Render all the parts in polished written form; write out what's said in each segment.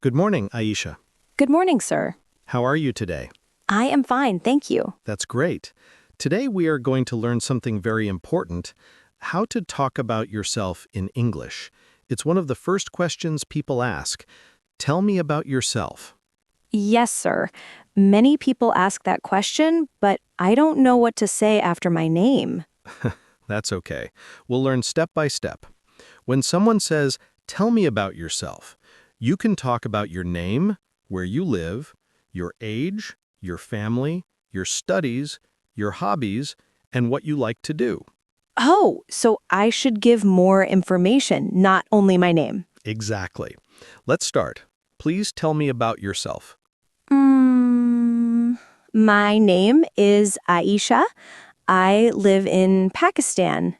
Good morning, Ayesha. Good morning, sir. How are you today? I am fine, thank you. That's great. Today we are going to learn something very important, how to talk about yourself in English. It's one of the first questions people ask. Tell me about yourself. Yes, sir. Many people ask that question, but I don't know what to say after my name. That's okay. We'll learn step by step. When someone says, tell me about yourself, you can talk about your name, where you live, your age, your family, your studies, your hobbies, and what you like to do. Oh, so I should give more information, not only my name. Exactly. Let's start. Please tell me about yourself. My name is Ayesha. I live in Pakistan.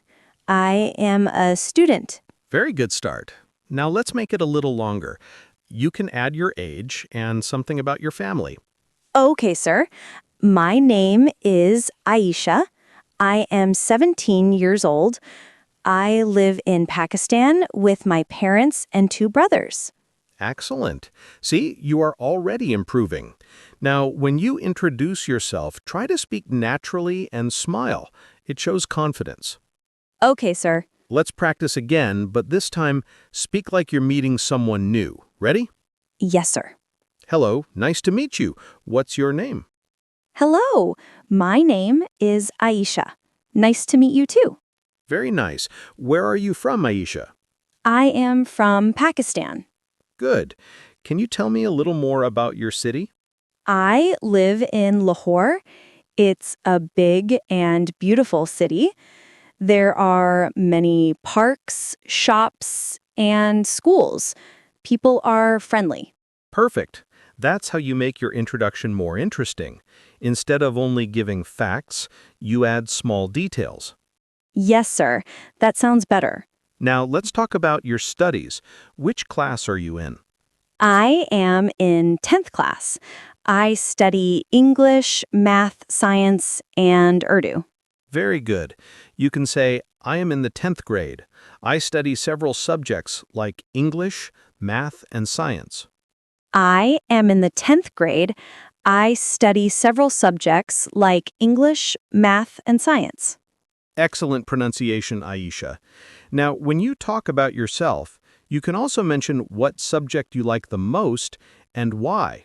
I am a student. Very good start. Now let's make it a little longer. You can add your age and something about your family. Okay, sir. My name is Ayesha. I am 17 years old. I live in Pakistan with my parents and two brothers. Excellent. See, you are already improving. Now, when you introduce yourself, try to speak naturally and smile. It shows confidence. Okay, sir. Let's practice again, but this time, speak like you're meeting someone new. Ready? Yes, sir. Hello, nice to meet you. What's your name? Hello. My name is Ayesha. Nice to meet you too. Very nice. Where are you from, Ayesha? I am from Pakistan. Good. Can you tell me a little more about your city? I live in Lahore. It's a big and beautiful city. There are many parks, shops, and schools. People are friendly. Perfect. That's how you make your introduction more interesting. Instead of only giving facts, you add small details. Yes, sir. That sounds better. Now, let's talk about your studies. Which class are you in? I am in 10th class. I study English, math, science, and Urdu. Very good. You can say, I am in the 10th grade. I study several subjects like English, math, and science. I am in the 10th grade. I study several subjects like English, math, and science. Excellent pronunciation, Ayesha. Now, when you talk about yourself, you can also mention what subject you like the most and why.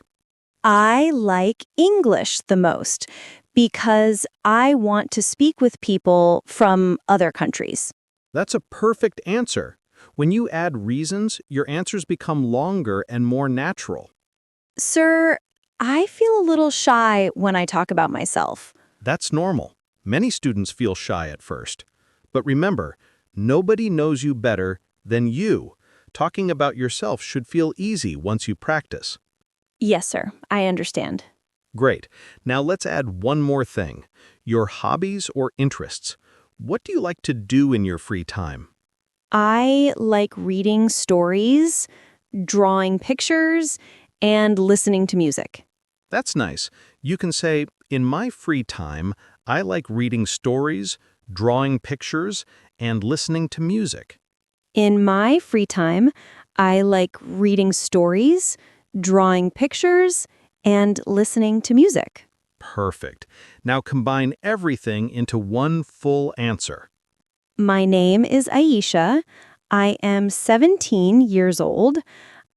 I like English the most because I want to speak with people from other countries. That's a perfect answer. When you add reasons, your answers become longer and more natural. Sir, I feel a little shy when I talk about myself. That's normal. Many students feel shy at first. But remember, nobody knows you better than you. Talking about yourself should feel easy once you practice. Yes, sir. I understand. Great. Now let's add one more thing. Your hobbies or interests. What do you like to do in your free time? I like reading stories, drawing pictures, and listening to music. That's nice. You can say, in my free time, I like reading stories, drawing pictures, and listening to music. In my free time, I like reading stories, drawing pictures, and listening to music. Perfect. Now combine everything into one full answer. My name is Ayesha. I am 17 years old.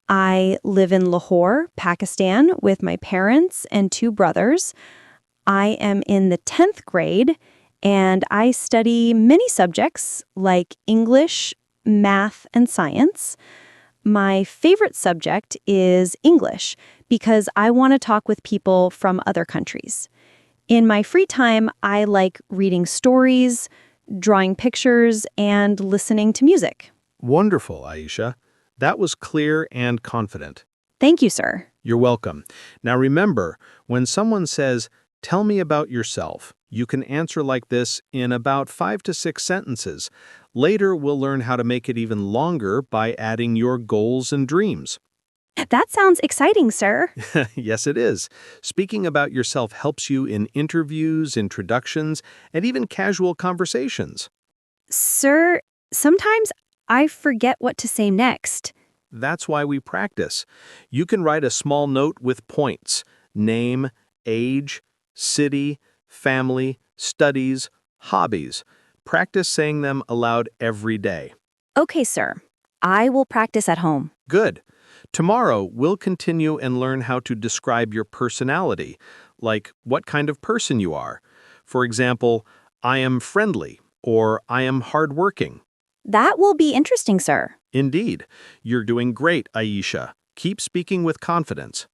I live in Lahore, Pakistan, with my parents and two brothers. I am in the 10th grade, and I study many subjects like English, math, and science. My favorite subject is English because I want to talk with people from other countries. In my free time, I like reading stories, drawing pictures, and listening to music. Wonderful, Ayesha. That was clear and confident. Thank you, sir. You're welcome. Now remember, when someone says, tell me about yourself, you can answer like this in about 5 to 6 sentences. Later, we'll learn how to make it even longer by adding your goals and dreams. That sounds exciting, sir. Yes, it is. Speaking about yourself helps you in interviews, introductions, and even casual conversations. Sir, sometimes I forget what to say next. That's why we practice. You can write a small note with points: name, age, city, family, studies, hobbies. Practice saying them aloud every day. Okay, sir. I will practice at home. Good. Tomorrow, we'll continue and learn how to describe your personality, like what kind of person you are. For example, I am friendly or I am hardworking. That will be interesting, sir. Indeed, you're doing great, Ayesha. Keep speaking with confidence.